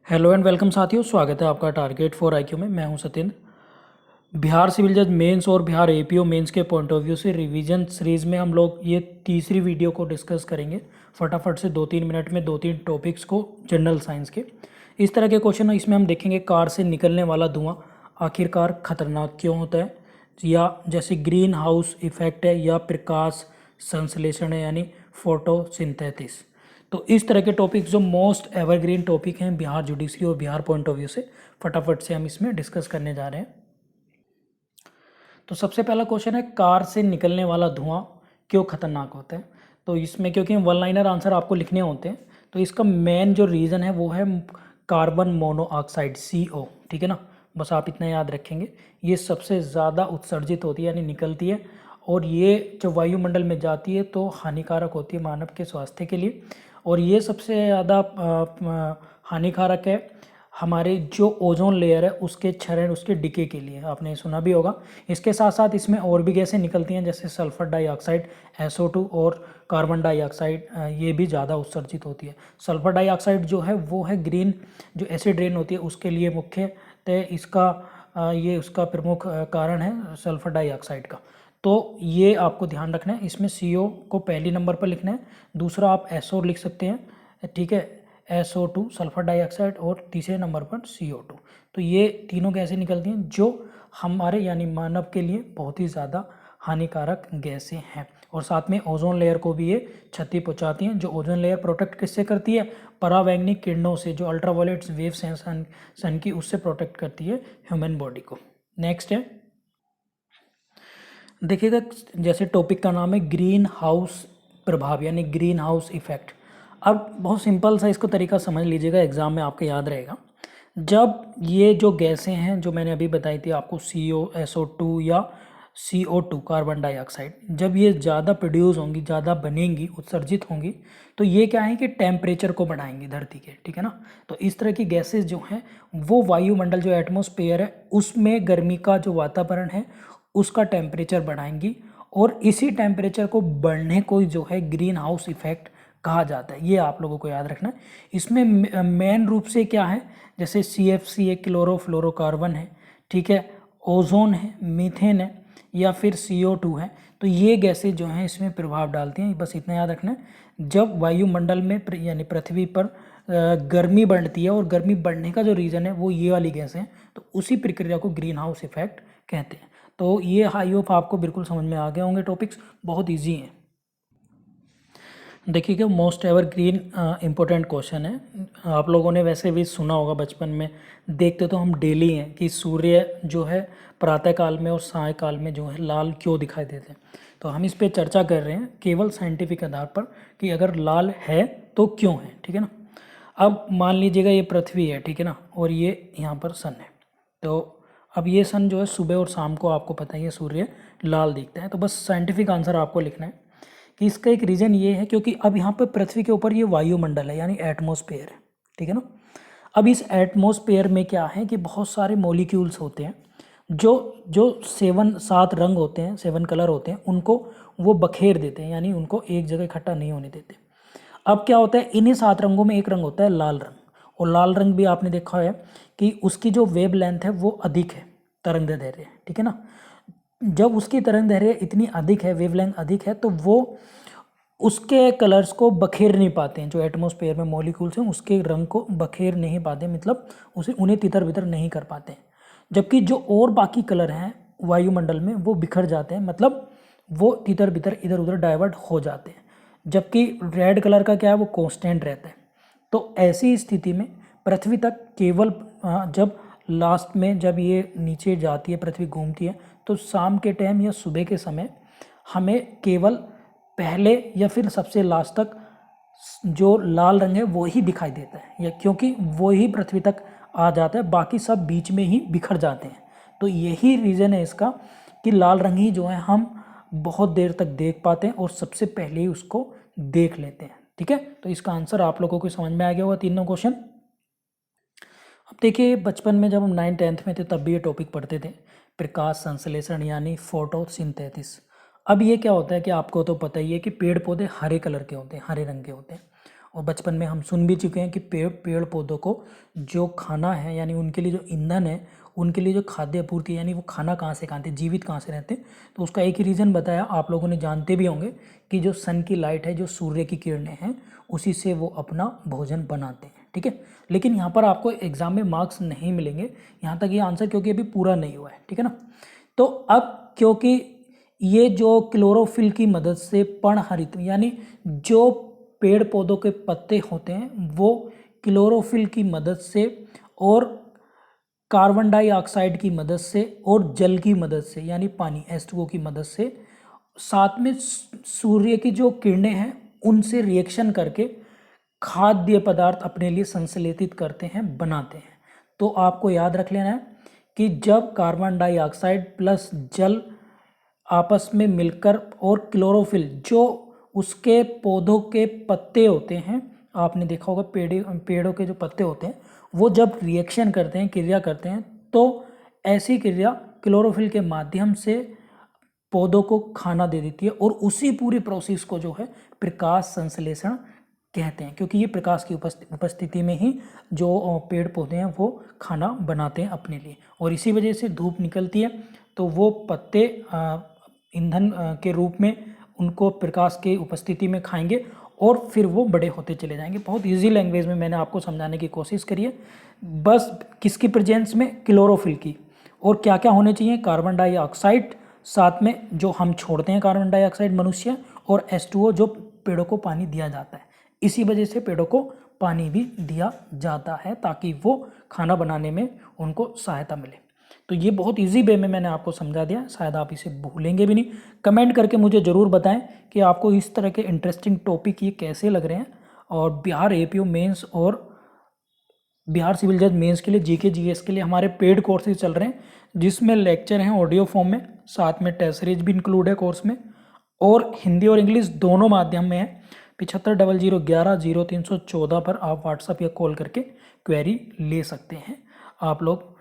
Hello and welcome साथियों, स्वागत है आपका टारगेट फॉर आईक्यू में। मैं हूं सत्येंद्र। बिहार सिविल जज मेंस और बिहार एपीओ मेंस के पॉइंट ऑफ व्यू से रिवीजन सीरीज में हम लोग ये तीसरी वीडियो को डिस्कस करेंगे। फटाफट से 2-3 मिनट में 2-3 टॉपिक्स को जनरल साइंस के इस तरह के क्वेश्चन इसमें हम देखेंगे। कार से निकलने वाला धुआं आखिरकार खतरनाक क्यों होता है, या जैसे ग्रीन हाउस इफेक्ट है, या प्रकाश संश्लेषण है यानी फोटोसिंथेसिस। तो इस तरह के टॉपिक जो मोस्ट एवरग्रीन टॉपिक हैं बिहार जुडिशरी और बिहार पॉइंट ऑफ व्यू से, फटाफट से हम इसमें डिस्कस करने जा रहे हैं। तो सबसे पहला क्वेश्चन है, कार से निकलने वाला धुआं क्यों खतरनाक होता है। तो इसमें क्योंकि वन लाइनर आंसर आपको लिखने होते हैं, तो इसका मेन जो रीज़न है वो है कार्बन मोनोऑक्साइड CO। ठीक है ना, बस आप इतना याद रखेंगे। ये सबसे ज़्यादा उत्सर्जित होती है यानी निकलती है, और ये जब वायुमंडल में जाती है तो हानिकारक होती है मानव के स्वास्थ्य के लिए। और ये सबसे ज़्यादा हानिकारक है हमारे जो ओजोन लेयर है उसके क्षरण, उसके डिके के लिए, आपने सुना भी होगा। इसके साथ साथ इसमें और भी गैसें निकलती हैं जैसे सल्फर डाइऑक्साइड SO2 और कार्बन डाइऑक्साइड, ये भी ज़्यादा उत्सर्जित होती है। सल्फर डाइऑक्साइड जो है वो है ग्रीन, जो एसिड रेन होती है उसके लिए मुख्यतः इसका ये उसका प्रमुख कारण है सल्फर डाइऑक्साइड का। तो ये आपको ध्यान रखना है। इसमें CO को पहली नंबर पर लिखना है, दूसरा आप SO लिख सकते हैं, ठीक है, SO2 सल्फर डाइऑक्साइड, और तीसरे नंबर पर CO2। तो ये तीनों गैसें निकलती हैं जो हमारे यानी मानव के लिए बहुत ही ज़्यादा हानिकारक गैसें हैं। और साथ में ओजोन लेयर को भी ये क्षति पहुंचाती हैं। जो ओजोन लेयर प्रोटेक्ट किससे करती है? परावैंगनिक किरणों से, जो अल्ट्रावायलेट वेव्स हैं सन की, उससे प्रोटेक्ट करती है ह्यूमन बॉडी को। नेक्स्ट है, देखिएगा, जैसे टॉपिक का नाम है ग्रीन हाउस प्रभाव यानी ग्रीन हाउस इफेक्ट। अब बहुत सिंपल सा इसको तरीका समझ लीजिएगा, एग्जाम में आपके याद रहेगा। जब ये जो गैसें हैं जो मैंने अभी बताई थी आपको, CO SO2 या CO2 कार्बन डाइऑक्साइड, जब ये ज़्यादा प्रोड्यूस होंगी, ज़्यादा बनेंगी, उत्सर्जित होंगी, तो ये क्या है कि टेम्परेचर को बढ़ाएंगी धरती के। ठीक है ना, तो इस तरह की गैसेस जो हैं वो वायुमंडल, जो एटमॉस्फेयर है उसमें गर्मी का जो वातावरण है उसका टेम्परेचर बढ़ाएंगी, और इसी टेम्परेचर को बढ़ने को जो है ग्रीन हाउस इफेक्ट कहा जाता है। ये आप लोगों को याद रखना है। इसमें मेन रूप से क्या है, जैसे CFC एक क्लोरोफ्लोरोकार्बन है, ठीक है, ओजोन है, मीथेन है, या फिर CO2 है। तो ये गैसें जो हैं इसमें प्रभाव डालती हैं। बस इतना याद रखना है। जब वायुमंडल में यानी पृथ्वी पर गर्मी बढ़ती है, और गर्मी बढ़ने का जो रीज़न है वो ये वाली गैसें हैं, तो उसी प्रक्रिया को ग्रीन हाउस इफेक्ट कहते हैं। तो ये आई होप आपको बिल्कुल समझ में आ गए होंगे। टॉपिक्स बहुत इजी हैं। देखिएगा, most ever green important question है। आप लोगों ने वैसे भी सुना होगा बचपन में, देखते तो हम डेली हैं कि सूर्य जो है प्रातः काल में और सायकाल में जो है लाल क्यों दिखाई देते हैं। तो हम इस पे चर्चा कर रहे हैं केवल साइंटिफिक आधार पर कि अगर लाल है तो क्यों है। ठीक है ना, अब मान लीजिएगा ये पृथ्वी है, ठीक है ना, और ये यहाँ पर सन है। तो अब ये सन जो है सुबह और शाम को आपको पता ही है सूर्य लाल दिखता है। तो बस साइंटिफिक आंसर आपको लिखना है कि इसका एक रीज़न ये है क्योंकि अब यहाँ पर पृथ्वी के ऊपर ये वायुमंडल है यानी एटमॉस्फेयर है। ठीक है ना, अब इस एटमॉस्फेयर में क्या है कि बहुत सारे मॉलिक्यूल्स होते हैं जो जो 7 रंग होते हैं, 7 कलर होते हैं, उनको वो बखेर देते हैं, यानी उनको एक जगह इकट्ठा नहीं होने देते। अब क्या होता है, इन्हीं 7 रंगों में एक रंग होता है लाल रंग, और लाल रंग भी आपने देखा है कि उसकी जो वेव लेंथ है वो अधिक है, तरंग दैर्ध्य। ठीक है ना, जब उसकी तरंग दैर्ध्य इतनी अधिक है, वेवलेंथ अधिक है, तो वो उसके कलर्स को बखेर नहीं पाते हैं। जो एटमॉस्फेयर में मॉलिक्यूल्स हैं उसके रंग को बखेर नहीं पाते, मतलब उसे उन्हें तितर बितर नहीं कर पाते हैं। जबकि जो और बाकी कलर हैं वायुमंडल में वो बिखर जाते हैं, मतलब वो तितर बितर इधर उधर डाइवर्ट हो जाते हैं। जबकि रेड कलर का क्या है, वो कांस्टेंट रहता है। तो ऐसी स्थिति में पृथ्वी तक केवल जब लास्ट में जब ये नीचे जाती है, पृथ्वी घूमती है, तो शाम के टाइम या सुबह के समय हमें केवल पहले या फिर सबसे लास्ट तक जो लाल रंग है वो ही दिखाई देता है, या क्योंकि वो ही पृथ्वी तक आ जाता है, बाकी सब बीच में ही बिखर जाते हैं। तो यही रीज़न है इसका कि लाल रंग ही जो है हम बहुत देर तक देख पाते हैं और सबसे पहले ही उसको देख लेते हैं। ठीक है, तो इसका आंसर आप लोगों को समझ में आ गया होगा, तीनों क्वेश्चन। अब देखिए, बचपन में जब हम 9th-10th में थे तब भी ये टॉपिक पढ़ते थे, प्रकाश संश्लेषण यानी फोटोसिंथेसिस। अब ये क्या होता है कि आपको तो पता ही है कि पेड़ पौधे हरे कलर के होते हैं, हरे रंग के होते हैं, और बचपन में हम सुन भी चुके हैं कि पेड़ पौधों को जो खाना है यानी उनके लिए जो ईंधन है, उनके लिए जो खाद्य आपूर्ति यानी वो खाना कहाँ से खाते हैं, जीवित कहाँ से रहते हैं। तो उसका एक ही रीज़न बताया, आप लोगों ने जानते भी होंगे कि जो सन की लाइट है, जो सूर्य की किरणें हैं, उसी से वो अपना भोजन बनाते हैं। ठीक है, लेकिन यहाँ पर आपको एग्जाम में मार्क्स नहीं मिलेंगे यहाँ तक ये आंसर, क्योंकि अभी पूरा नहीं हुआ है। ठीक है ना। तो अब क्योंकि ये जो क्लोरोफिल की मदद से पर्णहरित यानी जो पेड़ पौधों के पत्ते होते हैं वो क्लोरोफिल की मदद से और कार्बन डाइऑक्साइड की मदद से और जल की मदद से यानी पानी H2O की मदद से, साथ में सूर्य की जो किरणें हैं उनसे रिएक्शन करके खाद्य पदार्थ अपने लिए संश्लेषित करते हैं, बनाते हैं। तो आपको याद रख लेना है कि जब कार्बन डाइऑक्साइड प्लस जल आपस में मिलकर और क्लोरोफिल जो उसके पौधों के पत्ते होते हैं, आपने देखा होगा पेड़ों के जो पत्ते होते हैं वो जब रिएक्शन करते हैं, क्रिया करते हैं, तो ऐसी क्रिया क्लोरोफिल के माध्यम से पौधों को खाना दे देती है और उसी पूरी प्रोसेस को जो है प्रकाश संश्लेषण कहते हैं, क्योंकि ये प्रकाश की उपस्थिति में ही जो पेड़ पौधे हैं वो खाना बनाते हैं अपने लिए। और इसी वजह से धूप निकलती है तो वो पत्ते ईंधन के रूप में उनको प्रकाश की उपस्थिति में खाएंगे और फिर वो बड़े होते चले जाएंगे। बहुत इजी लैंग्वेज में मैंने आपको समझाने की कोशिश करी है, बस किसकी प्रेजेंस में, क्लोरोफिल की। और क्या क्या होने चाहिए, कार्बन डाइऑक्साइड, साथ में जो हम छोड़ते हैं कार्बन डाइऑक्साइड मनुष्य, और H2O जो पेड़ों को पानी दिया जाता है। इसी वजह से पेड़ों को पानी भी दिया जाता है ताकि वो खाना बनाने में उनको सहायता मिले। तो ये बहुत इजी वे में मैंने आपको समझा दिया, शायद आप इसे भूलेंगे भी नहीं। कमेंट करके मुझे ज़रूर बताएं कि आपको इस तरह के इंटरेस्टिंग टॉपिक ये कैसे लग रहे हैं। और बिहार APO मेंस और बिहार सिविल जज मेंस के लिए GK GS के लिए हमारे पेड कोर्सेज चल रहे हैं, जिसमें लेक्चर हैं ऑडियो फॉर्म में, साथ में टेस्ट सीरीज भी इंक्लूड है कोर्स में, और हिंदी और इंग्लिश दोनों माध्यम में है। 7500110314 पर आप व्हाट्सअप या कॉल करके क्वेरी ले सकते हैं। आप लोग